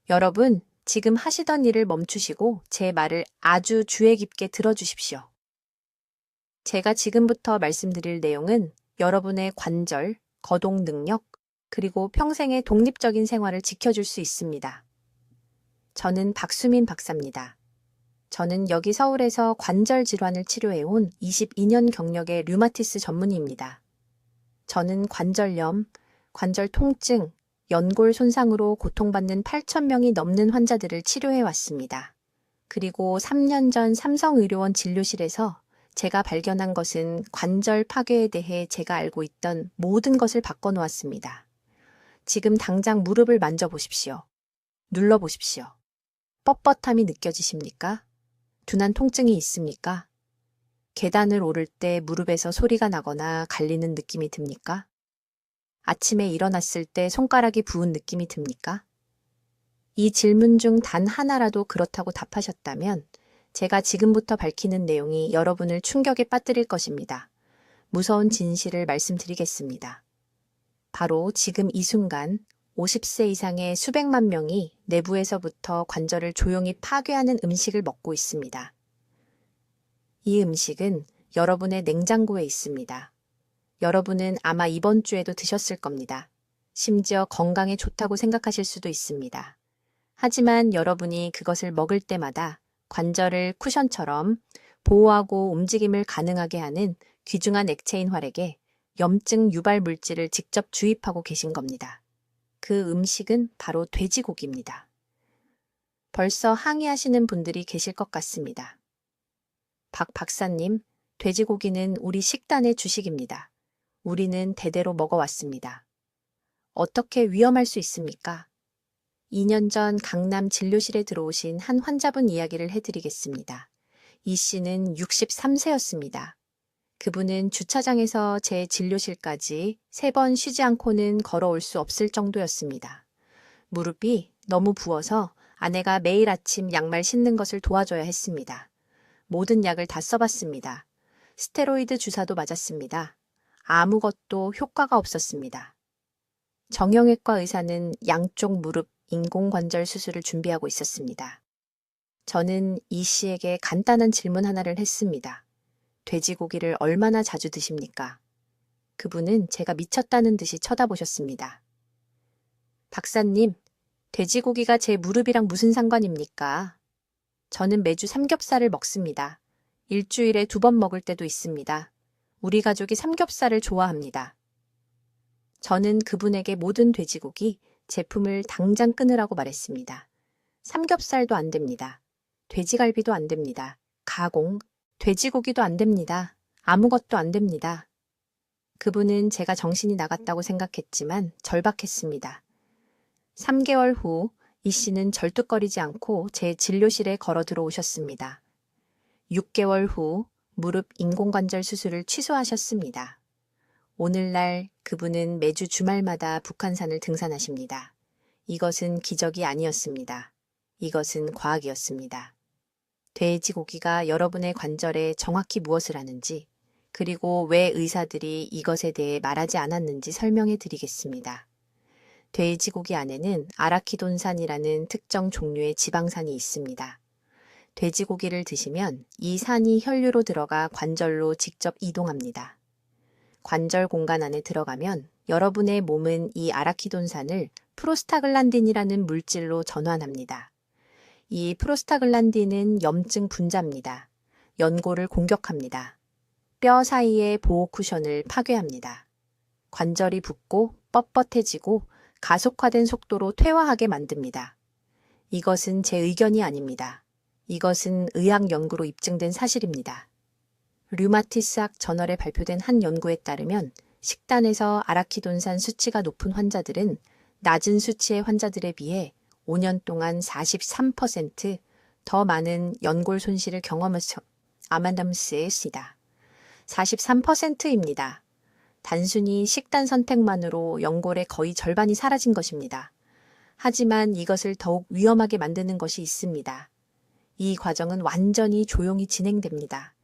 여러분, 지금 하시던 일을 멈추시고 제 말을 아주 주의 깊게 들어주십시오. 제가 지금부터 말씀드릴 내용은 여러분의 관절, 거동 능력, 그리고 평생의 독립적인 생활을 지켜줄 수 있습니다. 저는 박수민 박사입니다. 저는 여기 서울에서 관절 질환을 치료해온 22년 경력의 류마티스 전문의입니다. 저는 관절염, 관절 통증, 연골 손상으로 고통받는 8,000명이 넘는 환자들을 치료해 왔습니다. 그리고 3년 전 삼성의료원 진료실에서 제가 발견한 것은 관절 파괴에 대해 제가 알고 있던 모든 것을 바꿔놓았습니다. 지금 당장 무릎을 만져보십시오. 눌러보십시오. 뻣뻣함이 느껴지십니까? 둔한 통증이 있습니까? 계단을 오를 때 무릎에서 소리가 나거나 갈리는 느낌이 듭니까? 아침에 일어났을 때 손가락이 부은 느낌이 듭니까? 이 질문 중 단 하나라도 그렇다고 답하셨다면 제가 지금부터 밝히는 내용이 여러분을 충격에 빠뜨릴 것입니다. 무서운 진실을 말씀드리겠습니다. 바로 지금 이 순간 50세 이상의 수백만 명이 내부에서부터 관절을 조용히 파괴하는 음식을 먹고 있습니다. 이 음식은 여러분의 냉장고에 있습니다. 여러분은 아마 이번 주에도 드셨을 겁니다. 심지어 건강에 좋다고 생각하실 수도 있습니다. 하지만 여러분이 그것을 먹을 때마다 관절을 쿠션처럼 보호하고 움직임을 가능하게 하는 귀중한 액체인 활액에 염증 유발 물질을 직접 주입하고 계신 겁니다. 그 음식은 바로 돼지고기입니다. 벌써 항의하시는 분들이 계실 것 같습니다. 박 박사님, 돼지고기는 우리 식단의 주식입니다. 우리는 대대로 먹어왔습니다. 어떻게 위험할 수 있습니까? 2년 전 강남 진료실에 들어오신 한 환자분 이야기를 해드리겠습니다. 이 씨는 63세였습니다. 그분은 주차장에서 제 진료실까지 3번 쉬지 않고는 걸어올 수 없을 정도였습니다. 무릎이 너무 부어서 아내가 매일 아침 양말 신는 것을 도와줘야 했습니다. 모든 약을 다 써봤습니다. 스테로이드 주사도 맞았습니다. 아무것도 효과가 없었습니다. 정형외과 의사는 양쪽 무릎 인공관절 수술을 준비하고 있었습니다. 저는 이 씨에게 간단한 질문 하나를 했습니다. 돼지고기를 얼마나 자주 드십니까? 그분은 제가 미쳤다는 듯이 쳐다보셨습니다. 박사님, 돼지고기가 제 무릎이랑 무슨 상관입니까? 저는 매주 삼겹살을 먹습니다. 일주일에 2번 먹을 때도 있습니다. 우리 가족이 삼겹살을 좋아합니다. 저는 그분에게 모든 돼지고기, 제품을 당장 끊으라고 말했습니다. 삼겹살도 안 됩니다. 돼지갈비도 안 됩니다. 가공, 돼지고기도 안 됩니다. 아무것도 안 됩니다. 그분은 제가 정신이 나갔다고 생각했지만 절박했습니다. 3개월 후 이 씨는 절뚝거리지 않고 제 진료실에 걸어 들어오셨습니다. 6개월 후 무릎 인공관절 수술을 취소하셨습니다. 오늘날 그분은 매주 주말마다 북한산을 등산하십니다. 이것은 기적이 아니었습니다. 이것은 과학이었습니다. 돼지고기가 여러분의 관절에 정확히 무엇을 하는지, 그리고 왜 의사들이 이것에 대해 말하지 않았는지 설명해 드리겠습니다. 돼지고기 안에는 아라키돈산이라는 특정 종류의 지방산이 있습니다. 돼지고기를 드시면 이 산이 혈류로 들어가 관절로 직접 이동합니다. 관절 공간 안에 들어가면 여러분의 몸은 이 아라키돈산을 프로스타글란딘이라는 물질로 전환합니다. 이 프로스타글란딘은 염증 분자입니다. 연골을 공격합니다. 뼈 사이의 보호 쿠션을 파괴합니다. 관절이 붓고 뻣뻣해지고 가속화된 속도로 퇴화하게 만듭니다. 이것은 제 의견이 아닙니다. 이것은 의학 연구로 입증된 사실입니다. 류마티스학 저널에 발표된 한 연구에 따르면 식단에서 아라키돈산 수치가 높은 환자들은 낮은 수치의 환자들에 비해 5년 동안 43%더 많은 연골 손실을 경험하셨 아만담스이다. 43%입니다. 단순히 식단 선택만으로 연골의 거의 절반이 사라진 것입니다. 하지만 이것을 더욱 위험하게 만드는 것이 있습니다. 이 과정은 완전히 조용히 진행됩니다.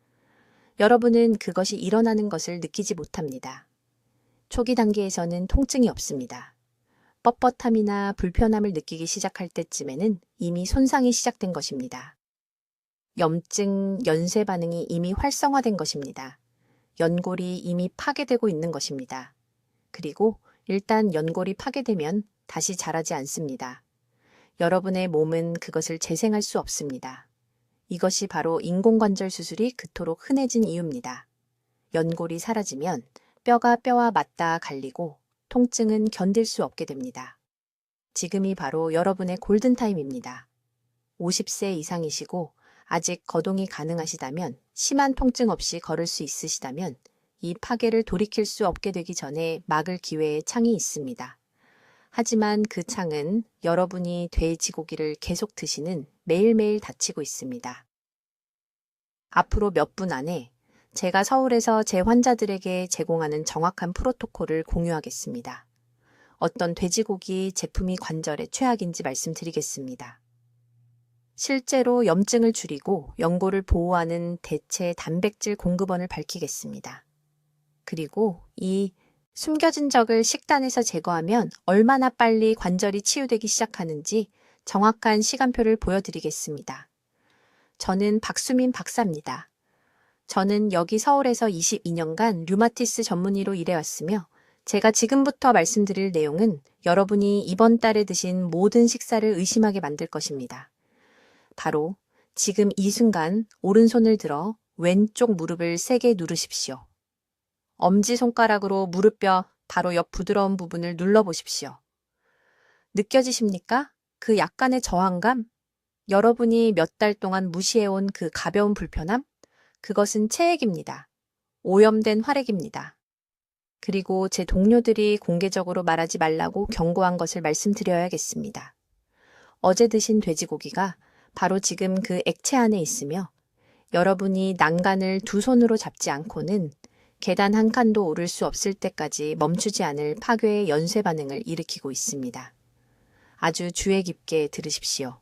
여러분은 그것이 일어나는 것을 느끼지 못합니다. 초기 단계에서는 통증이 없습니다. 뻣뻣함이나 불편함을 느끼기 시작할 때쯤에는 이미 손상이 시작된 것입니다. 염증, 연쇄 반응이 이미 활성화된 것입니다. 연골이 이미 파괴되고 있는 것입니다. 그리고 일단 연골이 파괴되면 다시 자라지 않습니다. 여러분의 몸은 그것을 재생할 수 없습니다. 이것이 바로 인공관절 수술이 그토록 흔해진 이유입니다. 연골이 사라지면 뼈가 뼈와 맞닿아 갈리고 통증은 견딜 수 없게 됩니다. 지금이 바로 여러분의 골든타임입니다. 50세 이상이시고 아직 거동이 가능하시다면, 심한 통증 없이 걸을 수 있으시다면 이 파괴를 돌이킬 수 없게 되기 전에 막을 기회의 창이 있습니다. 하지만 그 창은 여러분이 돼지고기를 계속 드시는 매일매일 닫히고 있습니다. 앞으로 몇 분 안에 제가 서울에서 제 환자들에게 제공하는 정확한 프로토콜을 공유하겠습니다. 어떤 돼지고기 제품이 관절에 최악인지 말씀드리겠습니다. 실제로 염증을 줄이고 연골을 보호하는 대체 단백질 공급원을 밝히겠습니다. 그리고 이 숨겨진 적을 식단에서 제거하면 얼마나 빨리 관절이 치유되기 시작하는지 정확한 시간표를 보여드리겠습니다. 저는 박수민 박사입니다. 저는 여기 서울에서 22년간 류마티스 전문의로 일해왔으며 제가 지금부터 말씀드릴 내용은 여러분이 이번 달에 드신 모든 식사를 의심하게 만들 것입니다. 바로 지금 이 순간 오른손을 들어 왼쪽 무릎을 세게 누르십시오. 엄지손가락으로 무릎뼈 바로 옆 부드러운 부분을 눌러보십시오. 느껴지십니까? 그 약간의 저항감? 여러분이 몇 달 동안 무시해온 그 가벼운 불편함? 그것은 체액입니다. 오염된 활액입니다. 그리고 제 동료들이 공개적으로 말하지 말라고 경고한 것을 말씀드려야겠습니다. 어제 드신 돼지고기가 바로 지금 그 액체 안에 있으며 여러분이 난간을 두 손으로 잡지 않고는 계단 한 칸도 오를 수 없을 때까지 멈추지 않을 파괴의 연쇄 반응을 일으키고 있습니다. 아주 주의 깊게 들으십시오.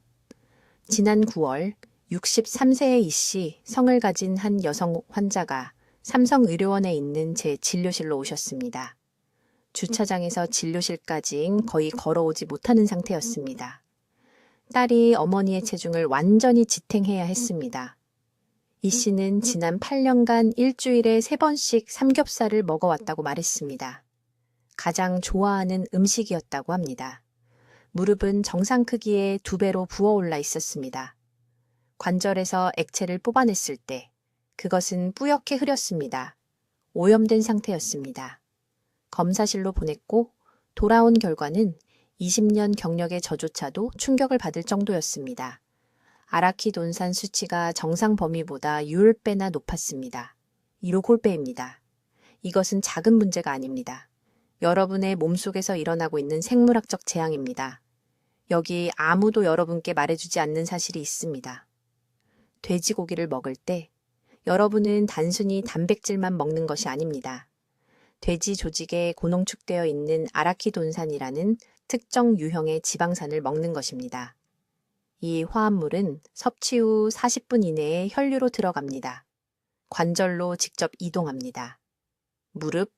지난 9월 63세의 이씨 성을 가진 한 여성 환자가 삼성의료원에 있는 제 진료실로 오셨습니다. 주차장에서 진료실까지 거의 걸어오지 못하는 상태였습니다. 딸이 어머니의 체중을 완전히 지탱해야 했습니다. 이 씨는 지난 8년간 일주일에 3번씩 삼겹살을 먹어왔다고 말했습니다. 가장 좋아하는 음식이었다고 합니다. 무릎은 정상 크기의 2배로 부어올라 있었습니다. 관절에서 액체를 뽑아냈을 때 그것은 뿌옇게 흐렸습니다. 오염된 상태였습니다. 검사실로 보냈고 돌아온 결과는 20년 경력의 저조차도 충격을 받을 정도였습니다. 아라키돈산 수치가 정상 범위보다 10배나 높았습니다. 1.5골배입니다. 이것은 작은 문제가 아닙니다. 여러분의 몸속에서 일어나고 있는 생물학적 재앙입니다. 여기 아무도 여러분께 말해주지 않는 사실이 있습니다. 돼지고기를 먹을 때 여러분은 단순히 단백질만 먹는 것이 아닙니다. 돼지 조직에 고농축되어 있는 아라키돈산이라는 특정 유형의 지방산을 먹는 것입니다. 이 화합물은 섭취 후 40분 이내에 혈류로 들어갑니다. 관절로 직접 이동합니다. 무릎,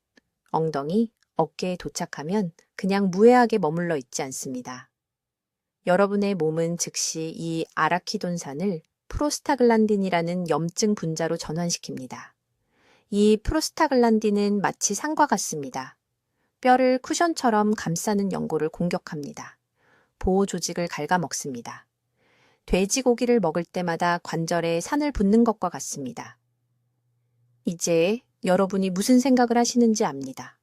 엉덩이, 어깨에 도착하면 그냥 무해하게 머물러 있지 않습니다. 여러분의 몸은 즉시 이 아라키돈산을 프로스타글란딘이라는 염증 분자로 전환시킵니다. 이 프로스타글란딘은 마치 산과 같습니다. 뼈를 쿠션처럼 감싸는 연골을 공격합니다. 보호 조직을 갉아먹습니다. 돼지고기를 먹을 때마다 관절에 산을 붓는 것과 같습니다. 이제 여러분이 무슨 생각을 하시는지 압니다.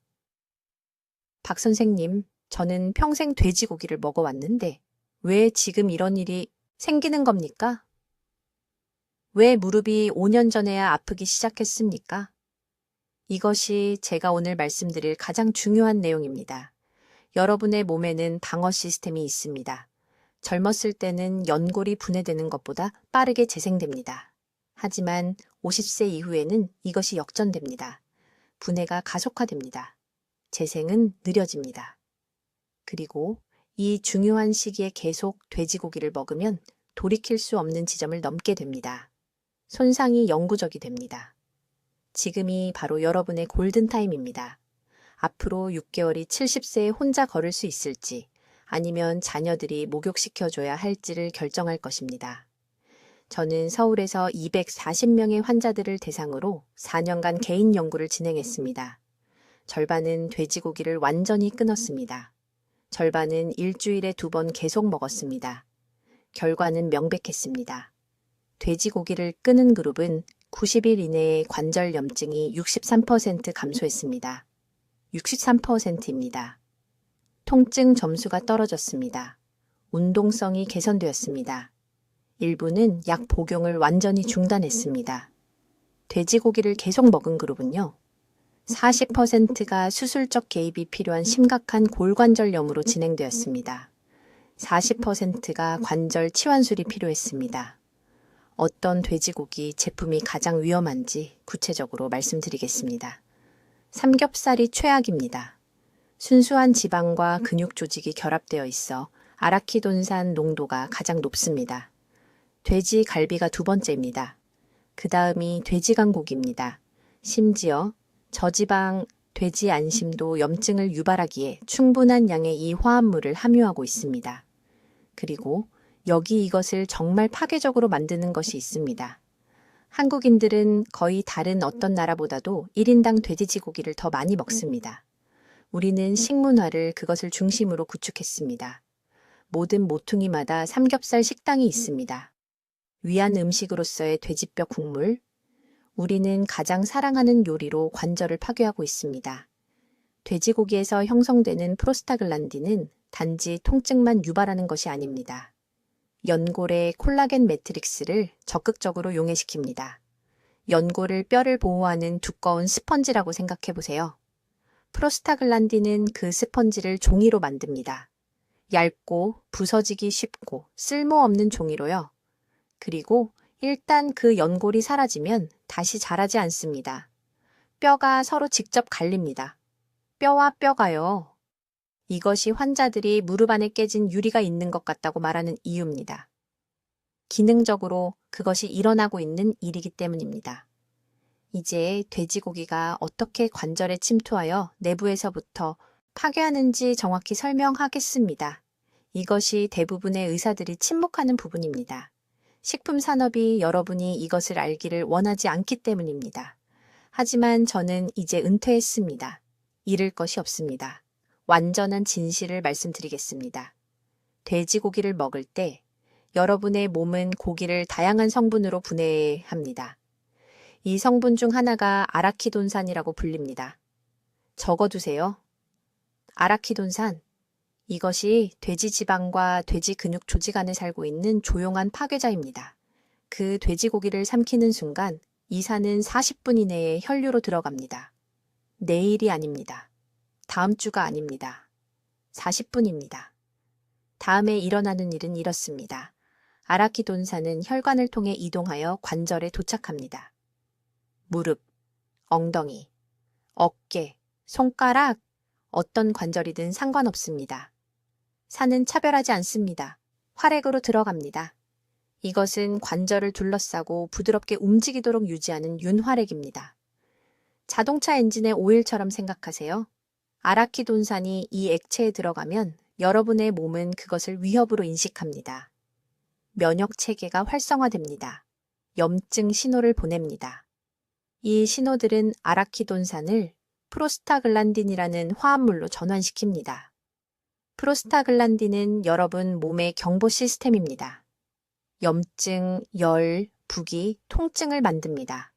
박 선생님, 저는 평생 돼지고기를 먹어왔는데 왜 지금 이런 일이 생기는 겁니까? 왜 무릎이 5년 전에야 아프기 시작했습니까? 이것이 제가 오늘 말씀드릴 가장 중요한 내용입니다. 여러분의 몸에는 방어 시스템이 있습니다. 젊었을 때는 연골이 분해되는 것보다 빠르게 재생됩니다. 하지만 50세 이후에는 이것이 역전됩니다. 분해가 가속화됩니다. 재생은 느려집니다. 그리고 이 중요한 시기에 계속 돼지고기를 먹으면 돌이킬 수 없는 지점을 넘게 됩니다. 손상이 영구적이 됩니다. 지금이 바로 여러분의 골든타임입니다. 앞으로 6개월이 70세에 혼자 걸을 수 있을지, 아니면 자녀들이 목욕시켜줘야 할지를 결정할 것입니다. 저는 서울에서 240명의 환자들을 대상으로 4년간 개인 연구를 진행했습니다. 절반은 돼지고기를 완전히 끊었습니다. 절반은 일주일에 2번 계속 먹었습니다. 결과는 명백했습니다. 돼지고기를 끊은 그룹은 90일 이내에 관절 염증이 63% 감소했습니다. 63%입니다. 통증 점수가 떨어졌습니다. 운동성이 개선되었습니다. 일부는 약 복용을 완전히 중단했습니다. 돼지고기를 계속 먹은 그룹은요, 40%가 수술적 개입이 필요한 심각한 골관절염으로 진행되었습니다. 40%가 관절 치환술이 필요했습니다. 어떤 돼지고기 제품이 가장 위험한지 구체적으로 말씀드리겠습니다. 삼겹살이 최악입니다. 순수한 지방과 근육 조직이 결합되어 있어 아라키돈산 농도가 가장 높습니다. 돼지 갈비가 2번째입니다. 그 다음이 돼지강고기입니다. 심지어 저지방 돼지 안심도 염증을 유발하기에 충분한 양의 이 화합물을 함유하고 있습니다. 그리고 여기 이것을 정말 파괴적으로 만드는 것이 있습니다. 한국인들은 거의 다른 어떤 나라보다도 1인당 돼지고기를 더 많이 먹습니다. 우리는 식문화를 그것을 중심으로 구축했습니다. 모든 모퉁이마다 삼겹살 식당이 있습니다. 위안 음식으로서의 돼지뼈 국물, 우리는 가장 사랑하는 요리로 관절을 파괴하고 있습니다. 돼지고기에서 형성되는 프로스타글란딘은 단지 통증만 유발하는 것이 아닙니다. 연골의 콜라겐 매트릭스를 적극적으로 용해시킵니다. 연골을 뼈를 보호하는 두꺼운 스펀지라고 생각해 보세요. 프로스타글란딘은 그 스펀지를 종이로 만듭니다. 얇고 부서지기 쉽고 쓸모없는 종이로요. 그리고 일단 그 연골이 사라지면 다시 자라지 않습니다. 뼈가 서로 직접 갈립니다. 뼈와 뼈가요. 이것이 환자들이 무릎 안에 깨진 유리가 있는 것 같다고 말하는 이유입니다. 기능적으로 그것이 일어나고 있는 일이기 때문입니다. 이제 돼지고기가 어떻게 관절에 침투하여 내부에서부터 파괴하는지 정확히 설명하겠습니다. 이것이 대부분의 의사들이 침묵하는 부분입니다. 식품 산업이 여러분이 이것을 알기를 원하지 않기 때문입니다. 하지만 저는 이제 은퇴했습니다. 잃을 것이 없습니다. 완전한 진실을 말씀드리겠습니다. 돼지고기를 먹을 때 여러분의 몸은 고기를 다양한 성분으로 분해합니다. 이 성분 중 하나가 아라키돈산이라고 불립니다. 적어두세요. 아라키돈산. 이것이 돼지 지방과 돼지 근육 조직 안에 살고 있는 조용한 파괴자입니다. 그 돼지고기를 삼키는 순간 이 산은 40분 이내에 혈류로 들어갑니다. 내일이 아닙니다. 다음 주가 아닙니다. 40분입니다. 다음에 일어나는 일은 이렇습니다. 아라키돈산은 혈관을 통해 이동하여 관절에 도착합니다. 무릎, 엉덩이, 어깨, 손가락, 어떤 관절이든 상관없습니다. 산은 차별하지 않습니다. 활액으로 들어갑니다. 이것은 관절을 둘러싸고 부드럽게 움직이도록 유지하는 윤활액입니다. 자동차 엔진의 오일처럼 생각하세요. 아라키돈산이 이 액체에 들어가면 여러분의 몸은 그것을 위협으로 인식합니다. 면역 체계가 활성화됩니다. 염증 신호를 보냅니다. 이 신호들은 아라키돈산을 프로스타글란딘이라는 화합물로 전환시킵니다. 프로스타글란딘은 여러분 몸의 경보 시스템입니다. 염증, 열, 부기, 통증을 만듭니다.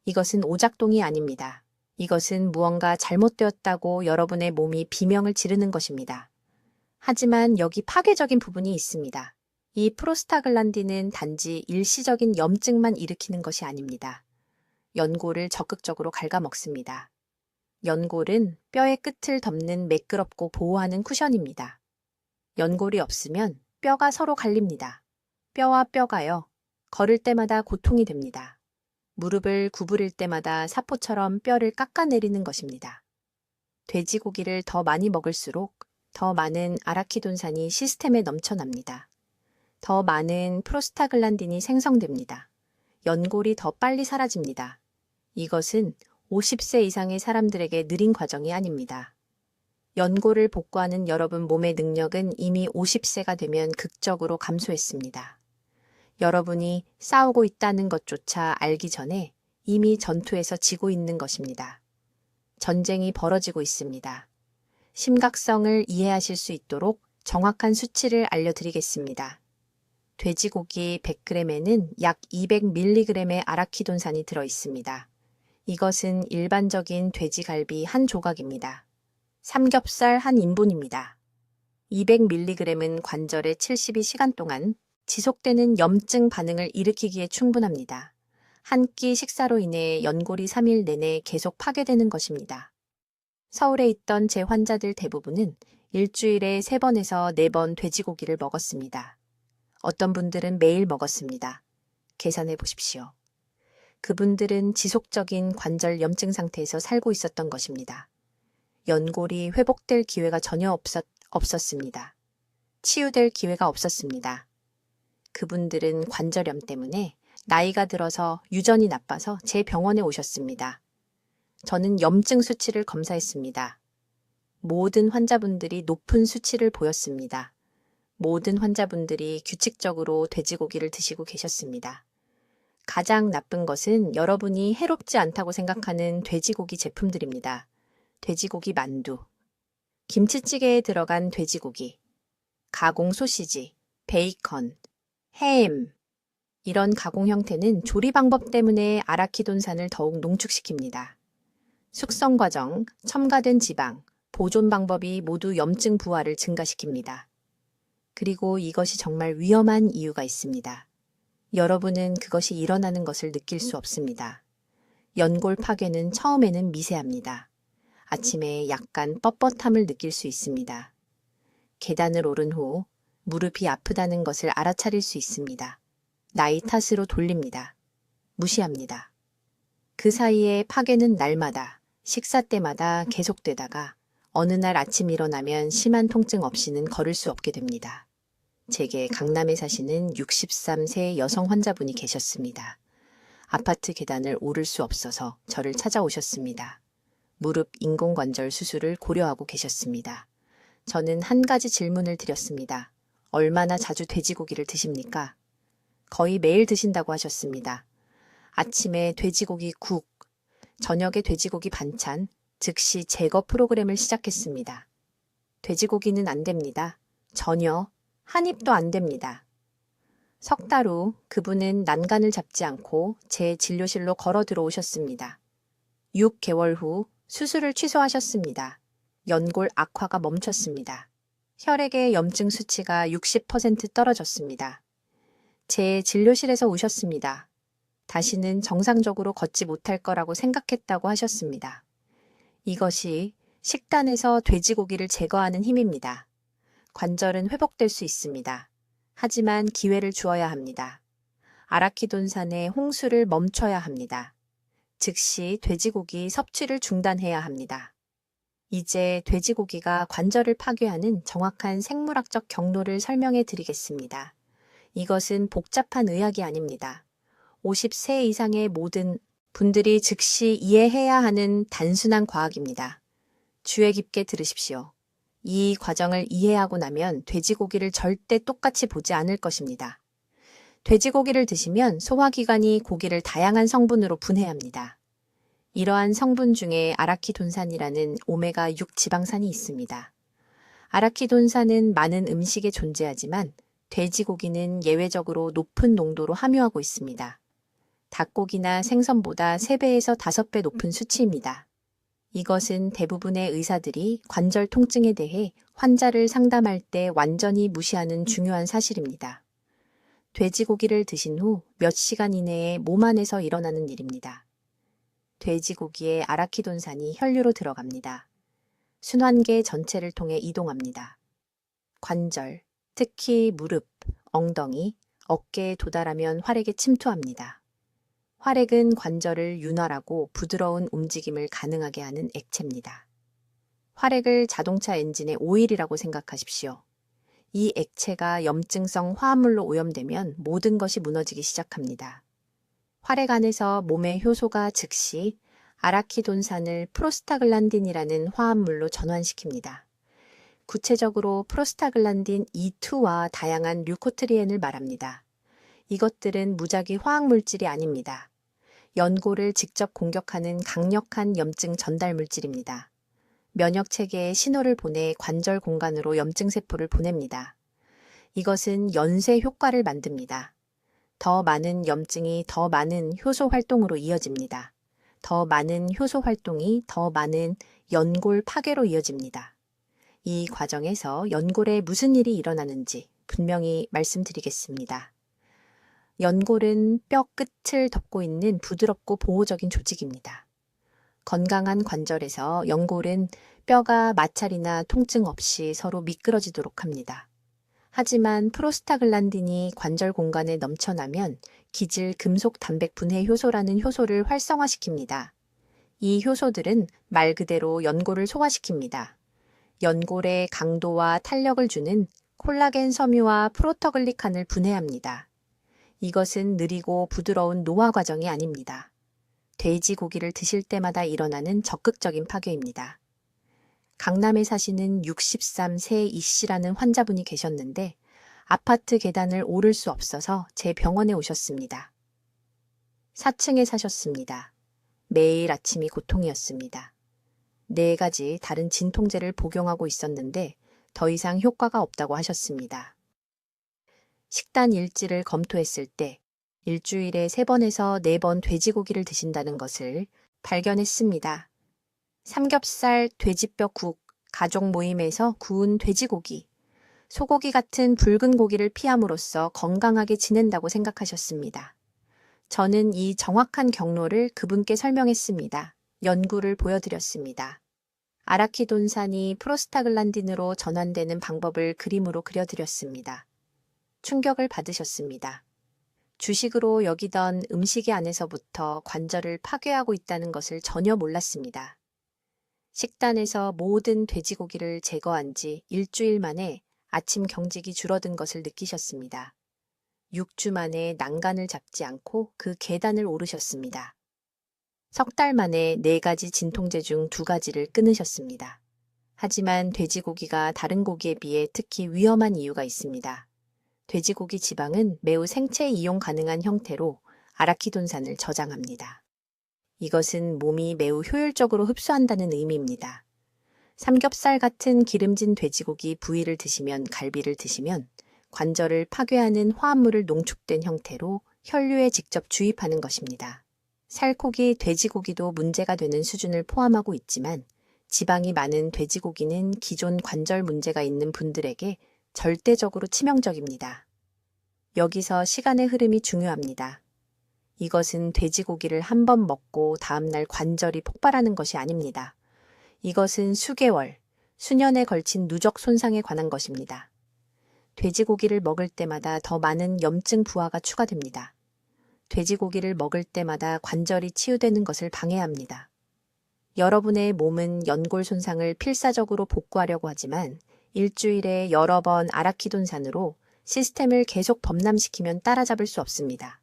이것은 오작동이 아닙니다. 이것은 무언가 잘못되었다고 여러분의 몸이 비명을 지르는 것입니다. 하지만 여기 파괴적인 부분이 있습니다. 이 프로스타글란딘은 단지 일시적인 염증만 일으키는 것이 아닙니다. 연골을 적극적으로 갉아먹습니다. 연골은 뼈의 끝을 덮는 매끄럽고 보호하는 쿠션입니다. 연골이 없으면 뼈가 서로 갈립니다. 뼈와 뼈가요. 걸을 때마다 고통이 됩니다. 무릎을 구부릴 때마다 사포처럼 뼈를 깎아내리는 것입니다. 돼지고기를 더 많이 먹을수록 더 많은 아라키돈산이 시스템에 넘쳐납니다. 더 많은 프로스타글란딘이 생성됩니다. 연골이 더 빨리 사라집니다. 이것은 50세 이상의 사람들에게 느린 과정이 아닙니다. 연골을 복구하는 여러분 몸의 능력은 이미 50세가 되면 극적으로 감소했습니다. 여러분이 싸우고 있다는 것조차 알기 전에 이미 전투에서 지고 있는 것입니다. 전쟁이 벌어지고 있습니다. 심각성을 이해하실 수 있도록 정확한 수치를 알려드리겠습니다. 돼지고기 100g에는 약 200mg의 아라키돈산이 들어있습니다. 이것은 일반적인 돼지갈비 한 조각입니다. 삼겹살 한 인분입니다. 200mg은 관절의 72시간 동안 지속되는 염증 반응을 일으키기에 충분합니다. 한 끼 식사로 인해 연골이 3일 내내 계속 파괴되는 것입니다. 서울에 있던 제 환자들 대부분은 일주일에 3번에서 4번 돼지고기를 먹었습니다. 어떤 분들은 매일 먹었습니다. 계산해 보십시오. 그분들은 지속적인 관절 염증 상태에서 살고 있었던 것입니다. 연골이 회복될 기회가 전혀 없었습니다. 치유될 기회가 없었습니다. 그분들은 관절염 때문에 나이가 들어서 유전이 나빠서 제 병원에 오셨습니다. 저는 염증 수치를 검사했습니다. 모든 환자분들이 높은 수치를 보였습니다. 모든 환자분들이 규칙적으로 돼지고기를 드시고 계셨습니다. 가장 나쁜 것은 여러분이 해롭지 않다고 생각하는 돼지고기 제품들입니다. 돼지고기 만두, 김치찌개에 들어간 돼지고기, 가공 소시지, 베이컨, 햄. 이런 가공 형태는 조리 방법 때문에 아라키돈산을 더욱 농축시킵니다. 숙성 과정, 첨가된 지방, 보존 방법이 모두 염증 부활을 증가시킵니다. 그리고 이것이 정말 위험한 이유가 있습니다. 여러분은 그것이 일어나는 것을 느낄 수 없습니다. 연골 파괴는 처음에는 미세합니다. 아침에 약간 뻣뻣함을 느낄 수 있습니다. 계단을 오른 후 무릎이 아프다는 것을 알아차릴 수 있습니다. 나이 탓으로 돌립니다. 무시합니다. 그 사이에 파괴는 날마다, 식사 때마다 계속되다가 어느 날 아침 일어나면 심한 통증 없이는 걸을 수 없게 됩니다. 제게 강남에 사시는 63세 여성 환자분이 계셨습니다. 아파트 계단을 오를 수 없어서 저를 찾아오셨습니다. 무릎 인공관절 수술을 고려하고 계셨습니다. 저는 한 가지 질문을 드렸습니다. 얼마나 자주 돼지고기를 드십니까? 거의 매일 드신다고 하셨습니다. 아침에 돼지고기 국, 저녁에 돼지고기 반찬, 즉시 제거 프로그램을 시작했습니다. 돼지고기는 안 됩니다. 전혀 한 입도 안 됩니다. 석 달 후 그분은 난간을 잡지 않고 제 진료실로 걸어 들어오셨습니다. 6개월 후 수술을 취소하셨습니다. 연골 악화가 멈췄습니다. 혈액의 염증 수치가 60% 떨어졌습니다. 제 진료실에서 우셨습니다. 다시는 정상적으로 걷지 못할 거라고 생각했다고 하셨습니다. 이것이 식단에서 돼지고기를 제거하는 힘입니다. 관절은 회복될 수 있습니다. 하지만 기회를 주어야 합니다. 아라키돈산의 홍수를 멈춰야 합니다. 즉시 돼지고기 섭취를 중단해야 합니다. 이제 돼지고기가 관절을 파괴하는 정확한 생물학적 경로를 설명해 드리겠습니다. 이것은 복잡한 의학이 아닙니다. 50세 이상의 모든 분들이 즉시 이해해야 하는 단순한 과학입니다. 주의 깊게 들으십시오. 이 과정을 이해하고 나면 돼지고기를 절대 똑같이 보지 않을 것입니다. 돼지고기를 드시면 소화기관이 고기를 다양한 성분으로 분해합니다. 이러한 성분 중에 아라키돈산이라는 오메가6 지방산이 있습니다. 아라키돈산은 많은 음식에 존재하지만 돼지고기는 예외적으로 높은 농도로 함유하고 있습니다. 닭고기나 생선보다 3배에서 5배 높은 수치입니다. 이것은 대부분의 의사들이 관절 통증에 대해 환자를 상담할 때 완전히 무시하는 중요한 사실입니다. 돼지고기를 드신 후 몇 시간 이내에 몸 안에서 일어나는 일입니다. 돼지고기에 아라키돈산이 혈류로 들어갑니다. 순환계 전체를 통해 이동합니다. 관절, 특히 무릎, 엉덩이, 어깨에 도달하면 활액에 침투합니다. 활액은 관절을 윤활하고 부드러운 움직임을 가능하게 하는 액체입니다. 활액을 자동차 엔진의 오일이라고 생각하십시오. 이 액체가 염증성 화합물로 오염되면 모든 것이 무너지기 시작합니다. 활액 안에서 몸의 효소가 즉시 아라키돈산을 프로스타글란딘이라는 화합물로 전환시킵니다. 구체적으로 프로스타글란딘 E2와 다양한 류코트리엔을 말합니다. 이것들은 무작위 화학물질이 아닙니다. 연골을 직접 공격하는 강력한 염증 전달 물질입니다. 면역체계에 신호를 보내 관절 공간으로 염증세포를 보냅니다. 이것은 연쇄 효과를 만듭니다. 더 많은 염증이 더 많은 효소 활동으로 이어집니다. 더 많은 효소 활동이 더 많은 연골 파괴로 이어집니다. 이 과정에서 연골에 무슨 일이 일어나는지 분명히 말씀드리겠습니다. 연골은 뼈 끝을 덮고 있는 부드럽고 보호적인 조직입니다. 건강한 관절에서 연골은 뼈가 마찰이나 통증 없이 서로 미끄러지도록 합니다. 하지만 프로스타글란딘이 관절 공간에 넘쳐나면 기질 금속 단백 분해 효소라는 효소를 활성화시킵니다. 이 효소들은 말 그대로 연골을 소화시킵니다. 연골에 강도와 탄력을 주는 콜라겐 섬유와 프로터글리칸을 분해합니다. 이것은 느리고 부드러운 노화 과정이 아닙니다. 돼지고기를 드실 때마다 일어나는 적극적인 파괴입니다. 강남에 사시는 63세 이 씨라는 환자분이 계셨는데 아파트 계단을 오를 수 없어서 제 병원에 오셨습니다. 4층에 사셨습니다. 매일 아침이 고통이었습니다. 4가지 다른 진통제를 복용하고 있었는데 더 이상 효과가 없다고 하셨습니다. 식단 일지를 검토했을 때 일주일에 3번에서 4번 돼지고기를 드신다는 것을 발견했습니다. 삼겹살, 돼지뼈 국, 가족 모임에서 구운 돼지고기, 소고기 같은 붉은 고기를 피함으로써 건강하게 지낸다고 생각하셨습니다. 저는 이 정확한 경로를 그분께 설명했습니다. 연구를 보여드렸습니다. 아라키돈산이 프로스타글란딘으로 전환되는 방법을 그림으로 그려드렸습니다. 충격을 받으셨습니다. 주식으로 여기던 음식의 안에서부터 관절을 파괴하고 있다는 것을 전혀 몰랐습니다. 식단에서 모든 돼지고기를 제거한 지 일주일 만에 아침 경직이 줄어든 것을 느끼셨습니다. 6주 만에 난간을 잡지 않고 그 계단을 오르셨습니다. 석 달 만에 4가지 진통제 중 2가지를 끊으셨습니다. 하지만 돼지고기가 다른 고기에 비해 특히 위험한 이유가 있습니다. 돼지고기 지방은 매우 생체 이용 가능한 형태로 아라키돈산을 저장합니다. 이것은 몸이 매우 효율적으로 흡수한다는 의미입니다. 삼겹살 같은 기름진 돼지고기 부위를 드시면 갈비를 드시면 관절을 파괴하는 화합물을 농축된 형태로 혈류에 직접 주입하는 것입니다. 살코기, 돼지고기도 문제가 되는 수준을 포함하고 있지만 지방이 많은 돼지고기는 기존 관절 문제가 있는 분들에게 절대적으로 치명적입니다. 여기서 시간의 흐름이 중요합니다. 이것은 돼지고기를 한 번 먹고 다음날 관절이 폭발하는 것이 아닙니다. 이것은 수개월, 수년에 걸친 누적 손상에 관한 것입니다. 돼지고기를 먹을 때마다 더 많은 염증 부하가 추가됩니다. 돼지고기를 먹을 때마다 관절이 치유되는 것을 방해합니다. 여러분의 몸은 연골 손상을 필사적으로 복구하려고 하지만 일주일에 여러 번 아라키돈산으로 시스템을 계속 범람시키면 따라잡을 수 없습니다.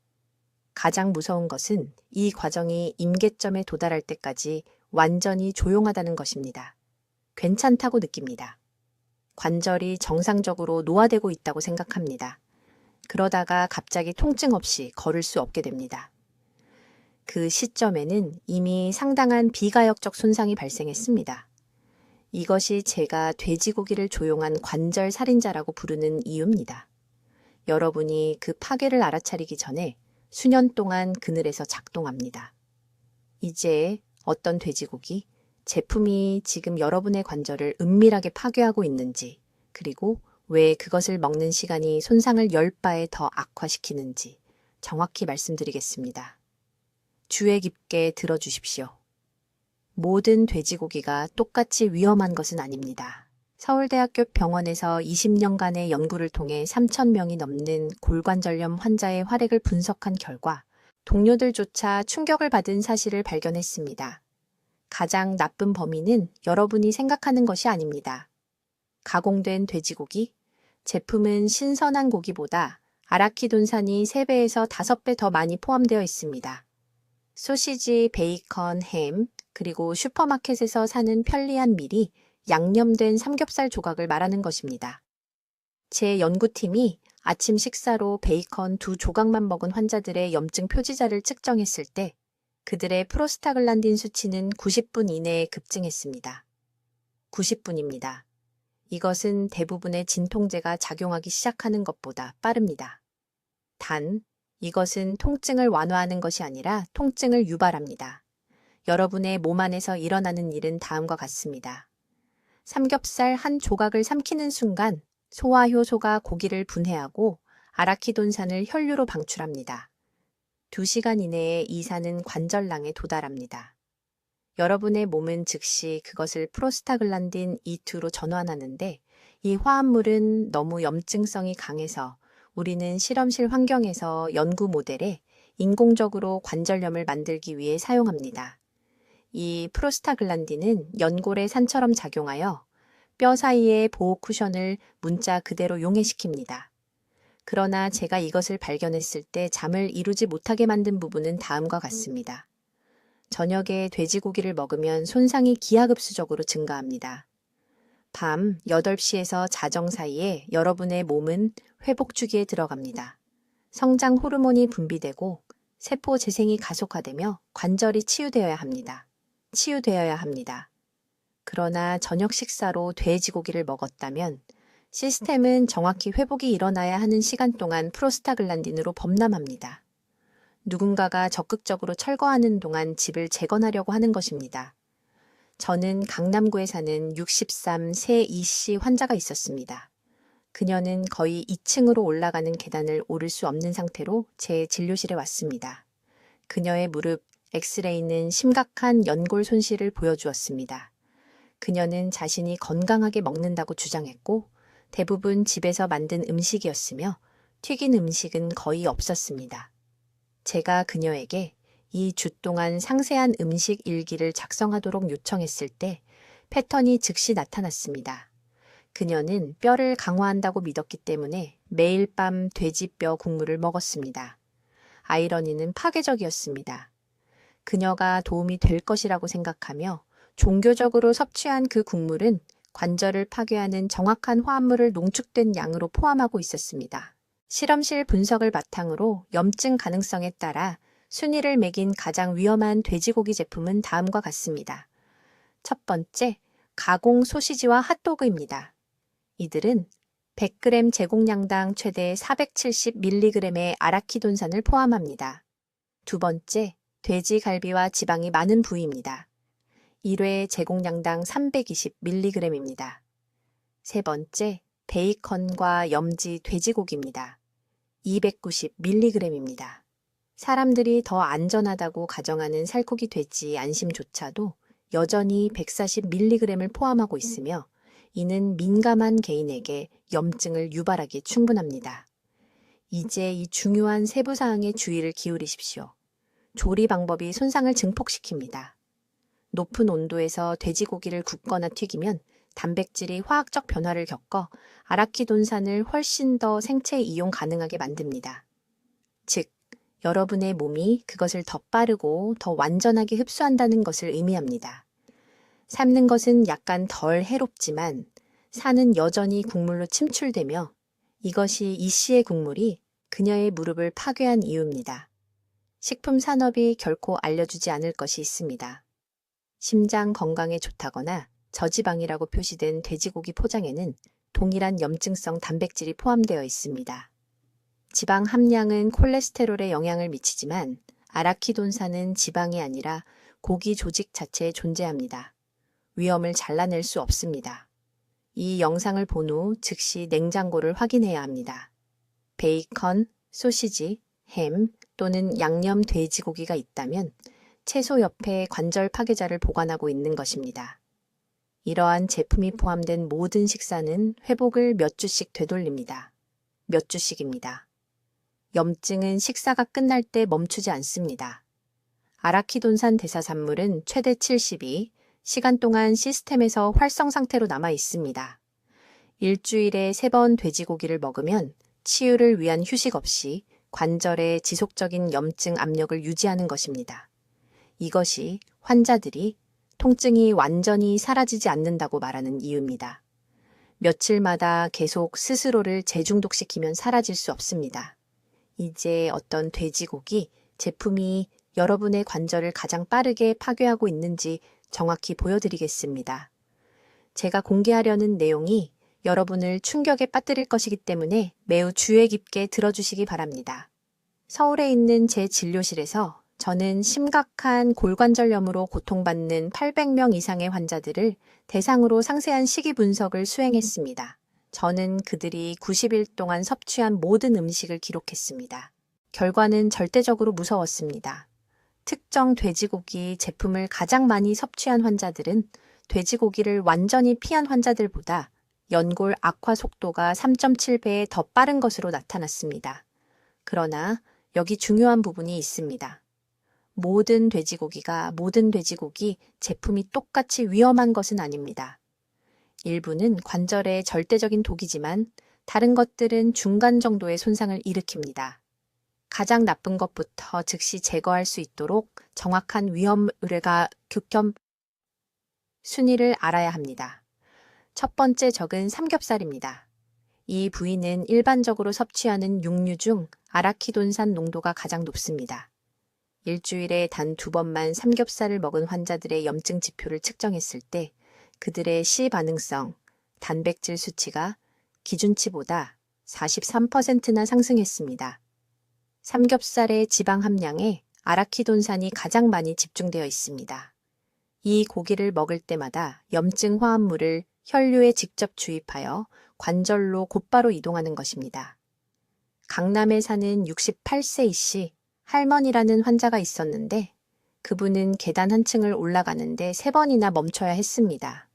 가장 무서운 것은 이 과정이 임계점에 도달할 때까지 완전히 조용하다는 것입니다. 괜찮다고 느낍니다. 관절이 정상적으로 노화되고 있다고 생각합니다. 그러다가 갑자기 통증 없이 걸을 수 없게 됩니다. 그 시점에는 이미 상당한 비가역적 손상이 발생했습니다. 이것이 제가 돼지고기를 조용한 관절 살인자라고 부르는 이유입니다. 여러분이 그 파괴를 알아차리기 전에 수년 동안 그늘에서 작동합니다. 이제 어떤 돼지고기, 제품이 지금 여러분의 관절을 은밀하게 파괴하고 있는지, 그리고 왜 그것을 먹는 시간이 손상을 10배에 더 악화시키는지 정확히 말씀드리겠습니다. 주의 깊게 들어주십시오. 모든 돼지고기가 똑같이 위험한 것은 아닙니다. 서울대학교 병원에서 20년간의 연구를 통해 3,000명이 넘는 골관절염 환자의 활액을 분석한 결과 동료들조차 충격을 받은 사실을 발견했습니다. 가장 나쁜 범인은 여러분이 생각하는 것이 아닙니다. 가공된 돼지고기, 제품은 신선한 고기보다 아라키돈산이 3배에서 5배 더 많이 포함되어 있습니다. 소시지, 베이컨, 햄, 그리고 슈퍼마켓에서 사는 편리한 밀이 양념된 삼겹살 조각을 말하는 것입니다. 제 연구팀이 아침 식사로 베이컨 2조각만 먹은 환자들의 염증 표지자를 측정했을 때 그들의 프로스타글란딘 수치는 90분 이내에 급증했습니다. 90분입니다. 이것은 대부분의 진통제가 작용하기 시작하는 것보다 빠릅니다. 단, 이것은 통증을 완화하는 것이 아니라 통증을 유발합니다. 여러분의 몸 안에서 일어나는 일은 다음과 같습니다. 삼겹살 한 조각을 삼키는 순간 소화효소가 고기를 분해하고 아라키돈산을 혈류로 방출합니다. 2시간 이내에 이 산은 관절낭에 도달합니다. 여러분의 몸은 즉시 그것을 프로스타글란딘 E2로 전환하는데 이 화합물은 너무 염증성이 강해서 우리는 실험실 환경에서 연구 모델에 인공적으로 관절염을 만들기 위해 사용합니다. 이 프로스타글란딘은 연골의 산처럼 작용하여 뼈 사이의 보호 쿠션을 문자 그대로 용해시킵니다. 그러나 제가 이것을 발견했을 때 잠을 이루지 못하게 만든 부분은 다음과 같습니다. 저녁에 돼지고기를 먹으면 손상이 기하급수적으로 증가합니다. 밤 8시에서 자정 사이에 여러분의 몸은 회복 주기에 들어갑니다. 성장 호르몬이 분비되고 세포 재생이 가속화되며 관절이 치유되어야 합니다. 그러나 저녁 식사로 돼지고기를 먹었다면 시스템은 정확히 회복이 일어나야 하는 시간 동안 프로스타글란딘으로 범람합니다. 누군가가 적극적으로 철거하는 동안 집을 재건하려고 하는 것입니다. 저는 강남구에 사는 63세 이씨 환자가 있었습니다. 그녀는 거의 2층으로 올라가는 계단을 오를 수 없는 상태로 제 진료실에 왔습니다. 그녀의 무릎 엑스레이는 심각한 연골 손실을 보여주었습니다. 그녀는 자신이 건강하게 먹는다고 주장했고 대부분 집에서 만든 음식이었으며 튀긴 음식은 거의 없었습니다. 제가 그녀에게 이 주 동안 상세한 음식 일기를 작성하도록 요청했을 때 패턴이 즉시 나타났습니다. 그녀는 뼈를 강화한다고 믿었기 때문에 매일 밤 돼지뼈 국물을 먹었습니다. 아이러니는 파괴적이었습니다. 그녀가 도움이 될 것이라고 생각하며 종교적으로 섭취한 그 국물은 관절을 파괴하는 정확한 화합물을 농축된 양으로 포함하고 있었습니다. 실험실 분석을 바탕으로 염증 가능성에 따라 순위를 매긴 가장 위험한 돼지고기 제품은 다음과 같습니다. 첫 번째, 가공 소시지와 핫도그입니다. 이들은 100g 제공량당 최대 470mg의 아라키돈산을 포함합니다. 두 번째, 돼지 갈비와 지방이 많은 부위입니다. 1회 제공량당 320mg입니다. 세 번째, 베이컨과 염지 돼지고기입니다. 290mg입니다. 사람들이 더 안전하다고 가정하는 살코기 돼지 안심조차도 여전히 140mg을 포함하고 있으며 이는 민감한 개인에게 염증을 유발하기에 충분합니다. 이제 이 중요한 세부사항에 주의를 기울이십시오. 조리 방법이 손상을 증폭시킵니다. 높은 온도에서 돼지고기를 굽거나 튀기면 단백질이 화학적 변화를 겪어 아라키돈산을 훨씬 더 생체 이용 가능하게 만듭니다. 즉, 여러분의 몸이 그것을 더 빠르고 더 완전하게 흡수한다는 것을 의미합니다. 삶는 것은 약간 덜 해롭지만 산은 여전히 국물로 침출되며 이것이 이 씨의 국물이 그녀의 무릎을 파괴한 이유입니다. 식품 산업이 결코 알려주지 않을 것이 있습니다. 심장 건강에 좋다거나 저지방이라고 표시된 돼지고기 포장에는 동일한 염증성 단백질이 포함되어 있습니다. 지방 함량은 콜레스테롤에 영향을 미치지만 아라키돈산은 지방이 아니라 고기 조직 자체에 존재합니다. 위험을 잘라낼 수 없습니다. 이 영상을 본 후 즉시 냉장고를 확인해야 합니다. 베이컨, 소시지, 햄 또는 양념 돼지고기가 있다면 채소 옆에 관절 파괴자를 보관하고 있는 것입니다. 이러한 제품이 포함된 모든 식사는 회복을 몇 주씩 되돌립니다. 몇 주씩입니다. 염증은 식사가 끝날 때 멈추지 않습니다. 아라키돈산 대사산물은 최대 72 시간 동안 시스템에서 활성 상태로 남아 있습니다. 일주일에 3번 돼지고기를 먹으면 치유를 위한 휴식 없이 관절의 지속적인 염증 압력을 유지하는 것입니다. 이것이 환자들이 통증이 완전히 사라지지 않는다고 말하는 이유입니다. 며칠마다 계속 스스로를 재중독시키면 사라질 수 없습니다. 이제 어떤 돼지고기 제품이 여러분의 관절을 가장 빠르게 파괴하고 있는지 정확히 보여드리겠습니다. 제가 공개하려는 내용이 여러분을 충격에 빠뜨릴 것이기 때문에 매우 주의 깊게 들어주시기 바랍니다. 서울에 있는 제 진료실에서 저는 심각한 골관절염으로 고통받는 800명 이상의 환자들을 대상으로 상세한 식이 분석을 수행했습니다. 저는 그들이 90일 동안 섭취한 모든 음식을 기록했습니다. 결과는 절대적으로 무서웠습니다. 특정 돼지고기 제품을 가장 많이 섭취한 환자들은 돼지고기를 완전히 피한 환자들보다 연골 악화 속도가 3.7배에 더 빠른 것으로 나타났습니다. 그러나 여기 중요한 부분이 있습니다. 모든 돼지고기 제품이 똑같이 위험한 것은 아닙니다. 일부는 관절에 절대적인 독이지만 다른 것들은 중간 정도의 손상을 일으킵니다. 가장 나쁜 것부터 즉시 제거할 수 있도록 정확한 위험 의뢰가 극혐 순위를 알아야 합니다. 첫 번째 적은 삼겹살입니다. 이 부위는 일반적으로 섭취하는 육류 중 아라키돈산 농도가 가장 높습니다. 일주일에 단 2번만 삼겹살을 먹은 환자들의 염증 지표를 측정했을 때 그들의 시 반응성, 단백질 수치가 기준치보다 43%나 상승했습니다. 삼겹살의 지방 함량에 아라키돈산이 가장 많이 집중되어 있습니다. 이 고기를 먹을 때마다 염증 화합물을 혈류에 직접 주입하여 관절로 곧바로 이동하는 것입니다. 강남에 사는 68세 이씨 할머니라는 환자가 있었는데 그분은 계단 한 층을 올라가는데 3번이나 멈춰야 했습니다.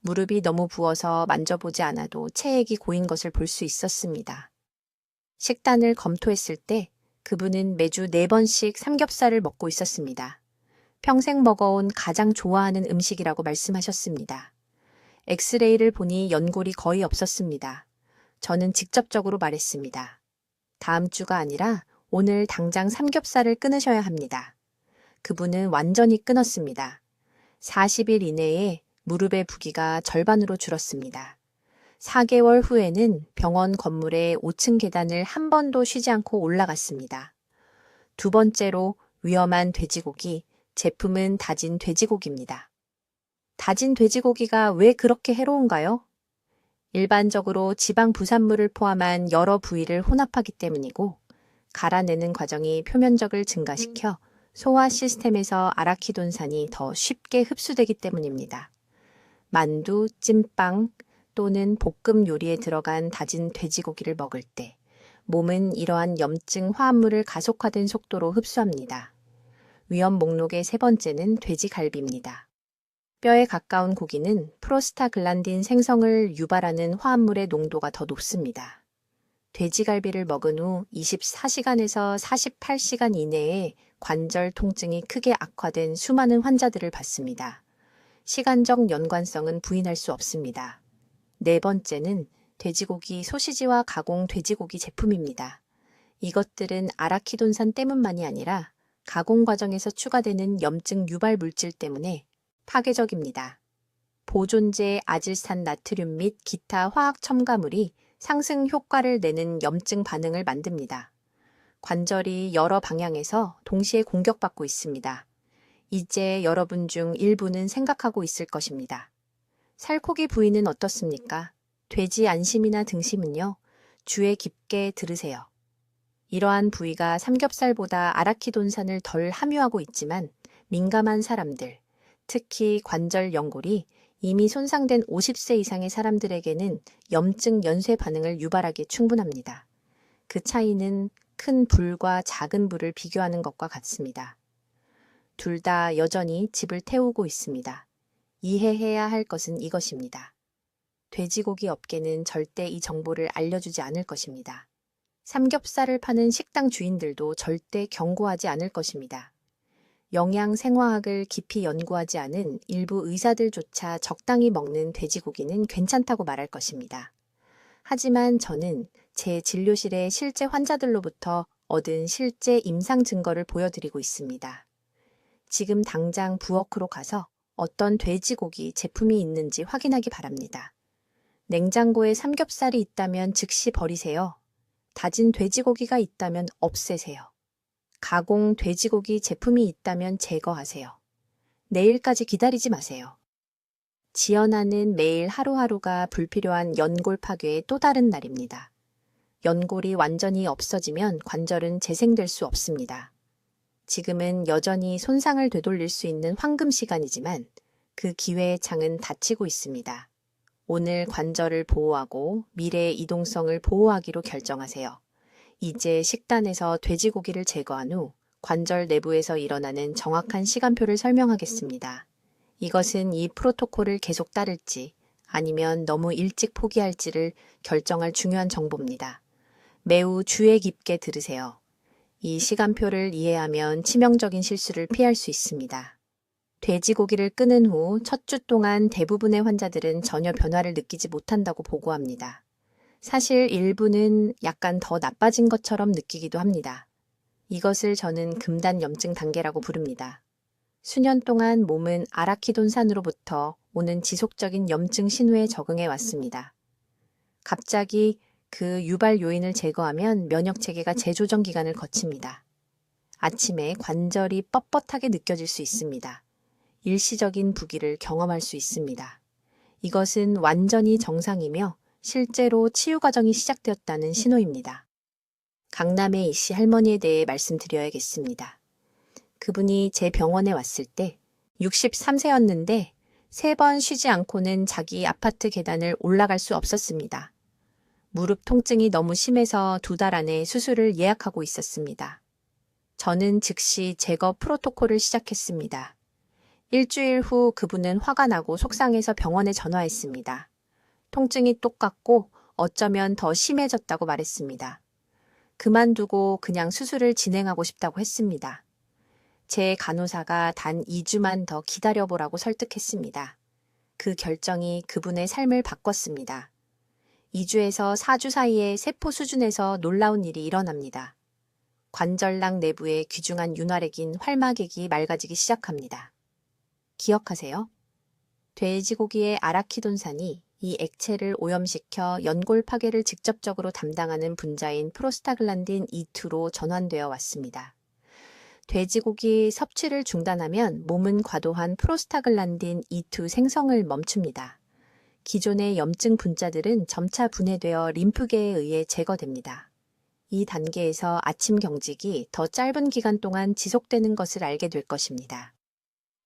무릎이 너무 부어서 만져보지 않아도 체액이 고인 것을 볼 수 있었습니다. 식단을 검토했을 때 그분은 매주 4번씩 삼겹살을 먹고 있었습니다. 평생 먹어온 가장 좋아하는 음식이라고 말씀하셨습니다. 엑스레이를 보니 연골이 거의 없었습니다. 저는 직접적으로 말했습니다. 다음 주가 아니라 오늘 당장 삼겹살을 끊으셔야 합니다. 그분은 완전히 끊었습니다. 40일 이내에 무릎의 부기가 절반으로 줄었습니다. 4개월 후에는 병원 건물의 5층 계단을 한 번도 쉬지 않고 올라갔습니다. 두 번째로 위험한 돼지고기, 제품은 다진 돼지고기입니다. 다진 돼지고기가 왜 그렇게 해로운가요? 일반적으로 지방 부산물을 포함한 여러 부위를 혼합하기 때문이고 갈아내는 과정이 표면적을 증가시켜 소화 시스템에서 아라키돈산이 더 쉽게 흡수되기 때문입니다. 만두, 찐빵 또는 볶음 요리에 들어간 다진 돼지고기를 먹을 때 몸은 이러한 염증 화합물을 가속화된 속도로 흡수합니다. 위험 목록의 3번째는 돼지갈비입니다. 뼈에 가까운 고기는 프로스타글란딘 생성을 유발하는 화합물의 농도가 더 높습니다. 돼지갈비를 먹은 후 24시간에서 48시간 이내에 관절 통증이 크게 악화된 수많은 환자들을 봤습니다. 시간적 연관성은 부인할 수 없습니다. 4번째는 돼지고기 소시지와 가공 돼지고기 제품입니다. 이것들은 아라키돈산 때문만이 아니라 가공 과정에서 추가되는 염증 유발 물질 때문에 파괴적입니다. 보존제 아질산 나트륨 및 기타 화학 첨가물이 상승 효과를 내는 염증 반응을 만듭니다. 관절이 여러 방향에서 동시에 공격받고 있습니다. 이제 여러분 중 일부는 생각하고 있을 것입니다. 살코기 부위는 어떻습니까? 돼지 안심이나 등심은요? 주의 깊게 들으세요. 이러한 부위가 삼겹살보다 아라키돈산을 덜 함유하고 있지만 민감한 사람들, 특히 관절 연골이 이미 손상된 50세 이상의 사람들에게는 염증 연쇄 반응을 유발하기에 충분합니다. 그 차이는 큰 불과 작은 불을 비교하는 것과 같습니다. 둘 다 여전히 집을 태우고 있습니다. 이해해야 할 것은 이것입니다. 돼지고기 업계는 절대 이 정보를 알려주지 않을 것입니다. 삼겹살을 파는 식당 주인들도 절대 경고하지 않을 것입니다. 영양 생화학을 깊이 연구하지 않은 일부 의사들조차 적당히 먹는 돼지고기는 괜찮다고 말할 것입니다. 하지만 저는 제 진료실의 실제 환자들로부터 얻은 실제 임상 증거를 보여드리고 있습니다. 지금 당장 부엌으로 가서 어떤 돼지고기 제품이 있는지 확인하기 바랍니다. 냉장고에 삼겹살이 있다면 즉시 버리세요. 다진 돼지고기가 있다면 없애세요. 가공 돼지고기 제품이 있다면 제거하세요. 내일까지 기다리지 마세요. 지연하는 매일 하루하루가 불필요한 연골 파괴의 또 다른 날입니다. 연골이 완전히 없어지면 관절은 재생될 수 없습니다. 지금은 여전히 손상을 되돌릴 수 있는 황금 시간이지만 그 기회의 창은 닫히고 있습니다. 오늘 관절을 보호하고 미래의 이동성을 보호하기로 결정하세요. 이제 식단에서 돼지고기를 제거한 후 관절 내부에서 일어나는 정확한 시간표를 설명하겠습니다. 이것은 이 프로토콜을 계속 따를지 아니면 너무 일찍 포기할지를 결정할 중요한 정보입니다. 매우 주의 깊게 들으세요. 이 시간표를 이해하면 치명적인 실수를 피할 수 있습니다. 돼지고기를 끊은 후 첫 주 동안 대부분의 환자들은 전혀 변화를 느끼지 못한다고 보고합니다. 사실 일부는 약간 더 나빠진 것처럼 느끼기도 합니다. 이것을 저는 금단염증 단계라고 부릅니다. 수년 동안 몸은 아라키돈산으로부터 오는 지속적인 염증 신호에 적응해 왔습니다. 갑자기 그 유발 요인을 제거하면 면역 체계가 재조정 기간을 거칩니다. 아침에 관절이 뻣뻣하게 느껴질 수 있습니다. 일시적인 부기를 경험할 수 있습니다. 이것은 완전히 정상이며 실제로 치유 과정이 시작되었다는 신호입니다. 강남의 이씨 할머니에 대해 말씀드려야겠습니다. 그분이 제 병원에 왔을 때 63세였는데 3번 쉬지 않고는 자기 아파트 계단을 올라갈 수 없었습니다. 무릎 통증이 너무 심해서 2달 안에 수술을 예약하고 있었습니다. 저는 즉시 제거 프로토콜을 시작했습니다. 일주일 후 그분은 화가 나고 속상해서 병원에 전화했습니다. 통증이 똑같고 어쩌면 더 심해졌다고 말했습니다. 그만두고 그냥 수술을 진행하고 싶다고 했습니다. 제 간호사가 단 2주만 더 기다려보라고 설득했습니다. 그 결정이 그분의 삶을 바꿨습니다. 2주에서 4주 사이에 세포 수준에서 놀라운 일이 일어납니다. 관절낭 내부의 귀중한 윤활액인 활막액이 맑아지기 시작합니다. 기억하세요? 돼지고기의 아라키돈산이 이 액체를 오염시켜 연골 파괴를 직접적으로 담당하는 분자인 프로스타글란딘 E2로 전환되어 왔습니다. 돼지고기 섭취를 중단하면 몸은 과도한 프로스타글란딘 E2 생성을 멈춥니다. 기존의 염증 분자들은 점차 분해되어 림프계에 의해 제거됩니다. 이 단계에서 아침 경직이 더 짧은 기간 동안 지속되는 것을 알게 될 것입니다.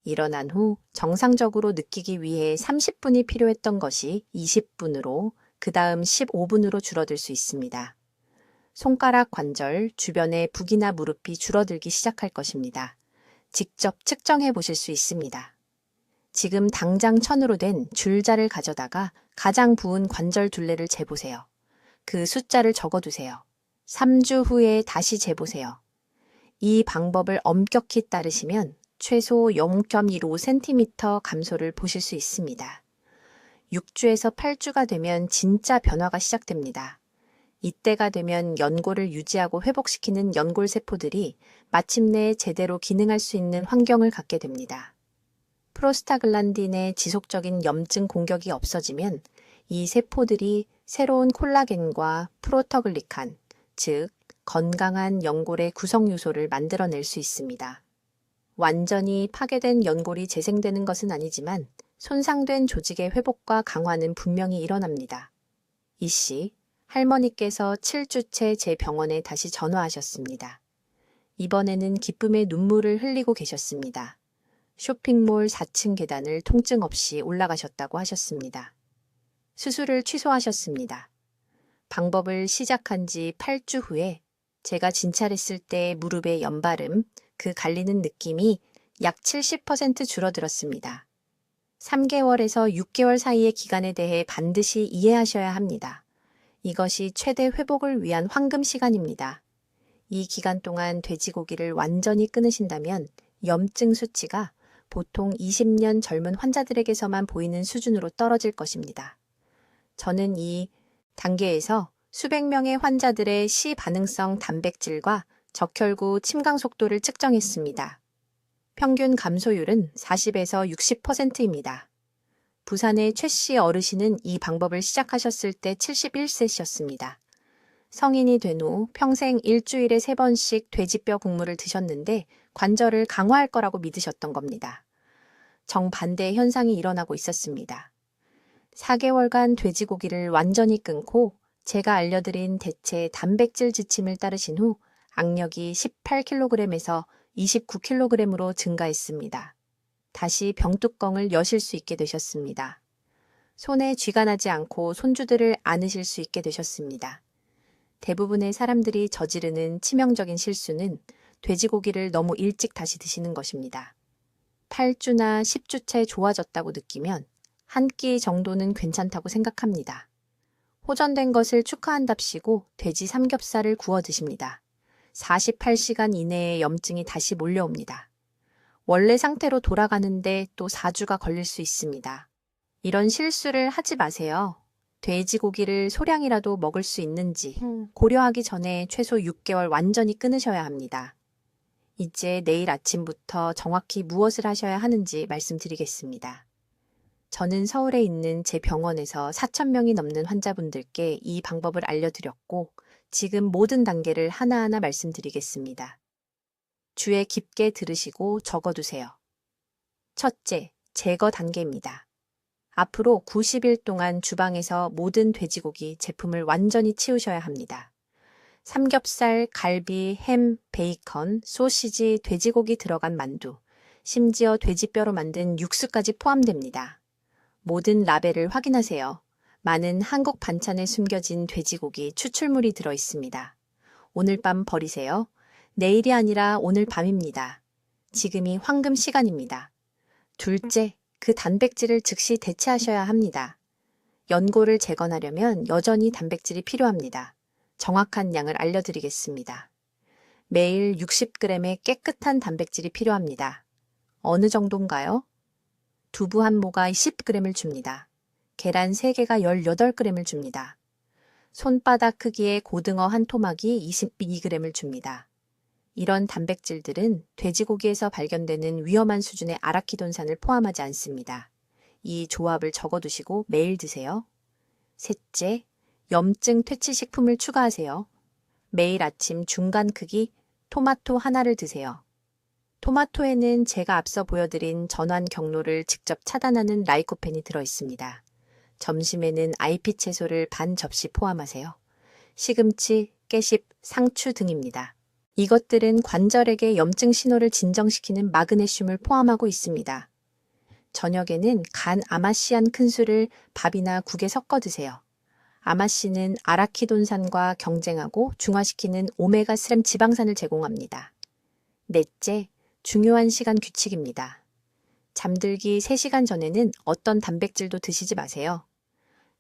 일어난 후 정상적으로 느끼기 위해 30분이 필요했던 것이 20분으로 그 다음 15분으로 줄어들 수 있습니다. 손가락 관절 주변의 부기나 무릎이 줄어들기 시작할 것입니다. 직접 측정해 보실 수 있습니다. 지금 당장 천으로 된 줄자를 가져다가 가장 부은 관절 둘레를 재보세요. 그 숫자를 적어두세요. 3주 후에 다시 재보세요. 이 방법을 엄격히 따르시면 최소 0.15cm 감소를 보실 수 있습니다. 6주에서 8주가 되면 진짜 변화가 시작됩니다. 이때가 되면 연골을 유지하고 회복시키는 연골세포들이 마침내 제대로 기능할 수 있는 환경을 갖게 됩니다. 프로스타글란딘의 지속적인 염증 공격이 없어지면 이 세포들이 새로운 콜라겐과 프로터글리칸, 즉 건강한 연골의 구성 요소를 만들어낼 수 있습니다. 완전히 파괴된 연골이 재생되는 것은 아니지만 손상된 조직의 회복과 강화는 분명히 일어납니다. 이씨, 할머니께서 7주째 제 병원에 다시 전화하셨습니다. 이번에는 기쁨의 눈물을 흘리고 계셨습니다. 쇼핑몰 4층 계단을 통증 없이 올라가셨다고 하셨습니다. 수술을 취소하셨습니다. 방법을 시작한 지 8주 후에 제가 진찰했을 때 무릎의 연발음, 그 갈리는 느낌이 약 70% 줄어들었습니다. 3개월에서 6개월 사이의 기간에 대해 반드시 이해하셔야 합니다. 이것이 최대 회복을 위한 황금 시간입니다. 이 기간 동안 돼지고기를 완전히 끊으신다면 염증 수치가 보통 20년 젊은 환자들에게서만 보이는 수준으로 떨어질 것입니다. 저는 이 단계에서 수백 명의 환자들의 시 반응성 단백질과 적혈구 침강 속도를 측정했습니다. 평균 감소율은 40에서 60%입니다. 부산의 최 씨 어르신은 이 방법을 시작하셨을 때 71세셨습니다. 성인이 된 후 평생 일주일에 3번씩 돼지뼈 국물을 드셨는데 관절을 강화할 거라고 믿으셨던 겁니다. 정반대의 현상이 일어나고 있었습니다. 4개월간 돼지고기를 완전히 끊고 제가 알려드린 대체 단백질 지침을 따르신 후 악력이 18kg에서 29kg으로 증가했습니다. 다시 병뚜껑을 여실 수 있게 되셨습니다. 손에 쥐가 나지 않고 손주들을 안으실 수 있게 되셨습니다. 대부분의 사람들이 저지르는 치명적인 실수는 돼지고기를 너무 일찍 다시 드시는 것입니다. 8주나 10주째 좋아졌다고 느끼면 한 끼 정도는 괜찮다고 생각합니다. 호전된 것을 축하한답시고 돼지 삼겹살을 구워 드십니다. 48시간 이내에 염증이 다시 몰려옵니다. 원래 상태로 돌아가는데 또 4주가 걸릴 수 있습니다. 이런 실수를 하지 마세요. 돼지고기를 소량이라도 먹을 수 있는지 고려하기 전에 최소 6개월 완전히 끊으셔야 합니다. 이제 내일 아침부터 정확히 무엇을 하셔야 하는지 말씀드리겠습니다. 저는 서울에 있는 제 병원에서 4,000명이 넘는 환자분들께 이 방법을 알려드렸고 지금 모든 단계를 하나하나 말씀드리겠습니다. 주에 깊게 들으시고 적어두세요. 첫째, 제거 단계입니다. 앞으로 90일 동안 주방에서 모든 돼지고기 제품을 완전히 치우셔야 합니다. 삼겹살, 갈비, 햄, 베이컨, 소시지, 돼지고기 들어간 만두, 심지어 돼지뼈로 만든 육수까지 포함됩니다. 모든 라벨을 확인하세요. 많은 한국 반찬에 숨겨진 돼지고기 추출물이 들어 있습니다. 오늘 밤 버리세요. 내일이 아니라 오늘 밤입니다. 지금이 황금 시간입니다. 둘째, 그 단백질을 즉시 대체하셔야 합니다. 연골을 재건하려면 여전히 단백질이 필요합니다. 정확한 양을 알려드리겠습니다. 매일 60g의 깨끗한 단백질이 필요합니다. 어느 정도인가요? 두부 한 모가 10g을 줍니다. 계란 3개가 18g을 줍니다. 손바닥 크기의 고등어 한 토막이 22g을 줍니다. 이런 단백질들은 돼지고기에서 발견되는 위험한 수준의 아라키돈산을 포함하지 않습니다. 이 조합을 적어두시고 매일 드세요. 셋째, 염증 퇴치 식품을 추가하세요. 매일 아침 중간 크기 토마토 하나를 드세요. 토마토에는 제가 앞서 보여드린 전환 경로를 직접 차단하는 라이코펜이 들어있습니다. 점심에는 IP 채소를 반 접시 포함하세요. 시금치, 깨씹, 상추 등입니다. 이것들은 관절에게 염증 신호를 진정시키는 마그네슘을 포함하고 있습니다. 저녁에는 간 아마씨 한 큰술을 밥이나 국에 섞어 드세요. 아마씨는 아라키돈산과 경쟁하고 중화시키는 오메가3 지방산을 제공합니다. 넷째, 중요한 시간 규칙입니다. 잠들기 3시간 전에는 어떤 단백질도 드시지 마세요.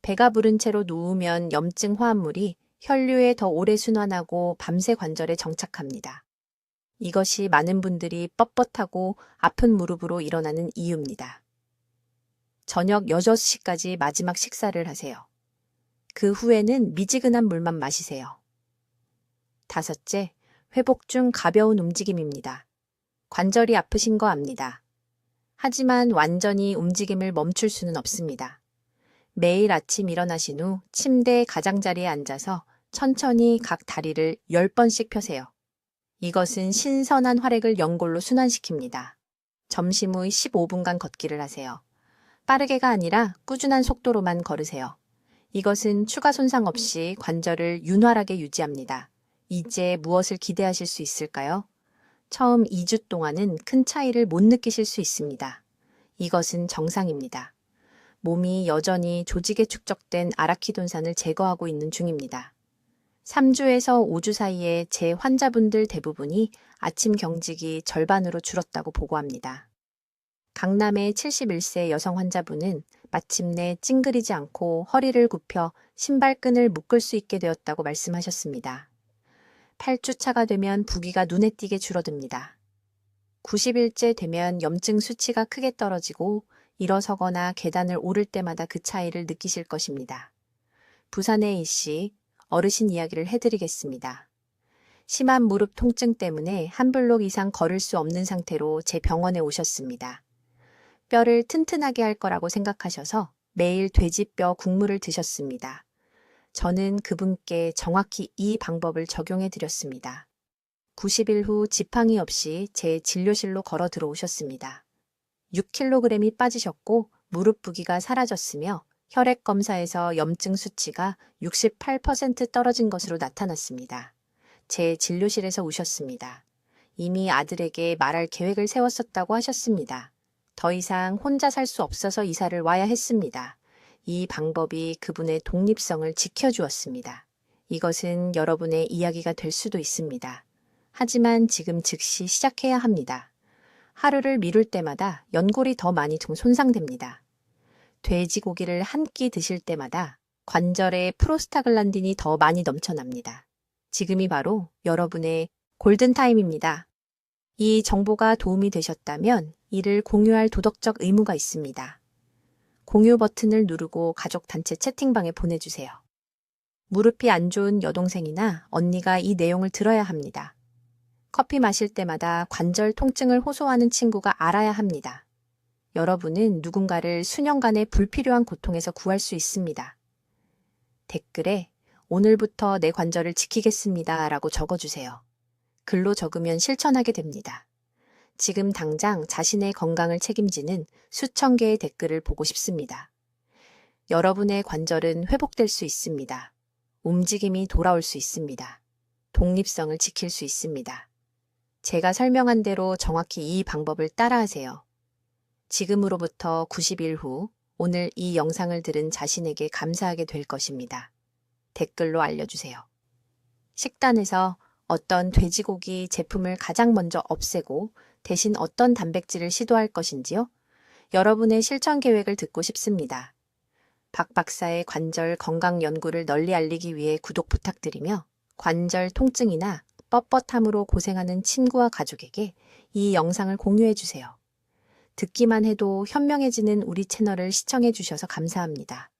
배가 부른 채로 누우면 염증 화합물이 혈류에 더 오래 순환하고 밤새 관절에 정착합니다. 이것이 많은 분들이 뻣뻣하고 아픈 무릎으로 일어나는 이유입니다. 저녁 6시까지 마지막 식사를 하세요. 그 후에는 미지근한 물만 마시세요. 다섯째, 회복 중 가벼운 움직임입니다. 관절이 아프신 거 압니다. 하지만 완전히 움직임을 멈출 수는 없습니다. 매일 아침 일어나신 후 침대 가장자리에 앉아서 천천히 각 다리를 10번씩 펴세요. 이것은 신선한 활액을 연골로 순환시킵니다. 점심 후 15분간 걷기를 하세요. 빠르게가 아니라 꾸준한 속도로만 걸으세요. 이것은 추가 손상 없이 관절을 윤활하게 유지합니다. 이제 무엇을 기대하실 수 있을까요? 처음 2주 동안은 큰 차이를 못 느끼실 수 있습니다. 이것은 정상입니다. 몸이 여전히 조직에 축적된 아라키돈산을 제거하고 있는 중입니다. 3주에서 5주 사이에 제 환자분들 대부분이 아침 경직이 절반으로 줄었다고 보고합니다. 강남의 71세 여성 환자분은 마침내 찡그리지 않고 허리를 굽혀 신발끈을 묶을 수 있게 되었다고 말씀하셨습니다. 8주차가 되면 부기가 눈에 띄게 줄어듭니다. 90일째 되면 염증 수치가 크게 떨어지고 일어서거나 계단을 오를 때마다 그 차이를 느끼실 것입니다. 부산의 A씨, 어르신 이야기를 해드리겠습니다. 심한 무릎 통증 때문에 한 블록 이상 걸을 수 없는 상태로 제 병원에 오셨습니다. 뼈를 튼튼하게 할 거라고 생각하셔서 매일 돼지뼈 국물을 드셨습니다. 저는 그분께 정확히 이 방법을 적용해 드렸습니다. 90일 후 지팡이 없이 제 진료실로 걸어 들어오셨습니다. 6kg이 빠지셨고 무릎 부기가 사라졌으며 혈액 검사에서 염증 수치가 68% 떨어진 것으로 나타났습니다. 제 진료실에서 우셨습니다. 이미 아들에게 말할 계획을 세웠었다고 하셨습니다. 더 이상 혼자 살 수 없어서 이사를 와야 했습니다. 이 방법이 그분의 독립성을 지켜주었습니다. 이것은 여러분의 이야기가 될 수도 있습니다. 하지만 지금 즉시 시작해야 합니다. 하루를 미룰 때마다 연골이 더 많이 손상됩니다. 돼지고기를 한 끼 드실 때마다 관절에 프로스타글란딘이 더 많이 넘쳐납니다. 지금이 바로 여러분의 골든타임입니다. 이 정보가 도움이 되셨다면 이를 공유할 도덕적 의무가 있습니다. 공유 버튼을 누르고 가족 단체 채팅방에 보내주세요. 무릎이 안 좋은 여동생이나 언니가 이 내용을 들어야 합니다. 커피 마실 때마다 관절 통증을 호소하는 친구가 알아야 합니다. 여러분은 누군가를 수년간의 불필요한 고통에서 구할 수 있습니다. 댓글에 오늘부터 내 관절을 지키겠습니다 라고 적어주세요. 글로 적으면 실천하게 됩니다. 지금 당장 자신의 건강을 책임지는 수천 개의 댓글을 보고 싶습니다. 여러분의 관절은 회복될 수 있습니다. 움직임이 돌아올 수 있습니다. 독립성을 지킬 수 있습니다. 제가 설명한 대로 정확히 이 방법을 따라하세요. 지금으로부터 90일 후 오늘 이 영상을 들은 자신에게 감사하게 될 것입니다. 댓글로 알려주세요. 식단에서 어떤 돼지고기 제품을 가장 먼저 없애고 대신 어떤 단백질을 시도할 것인지요? 여러분의 실천 계획을 듣고 싶습니다. 박 박사의 관절 건강 연구를 널리 알리기 위해 구독 부탁드리며 관절 통증이나 뻣뻣함으로 고생하는 친구와 가족에게 이 영상을 공유해 주세요. 듣기만 해도 현명해지는 우리 채널을 시청해 주셔서 감사합니다.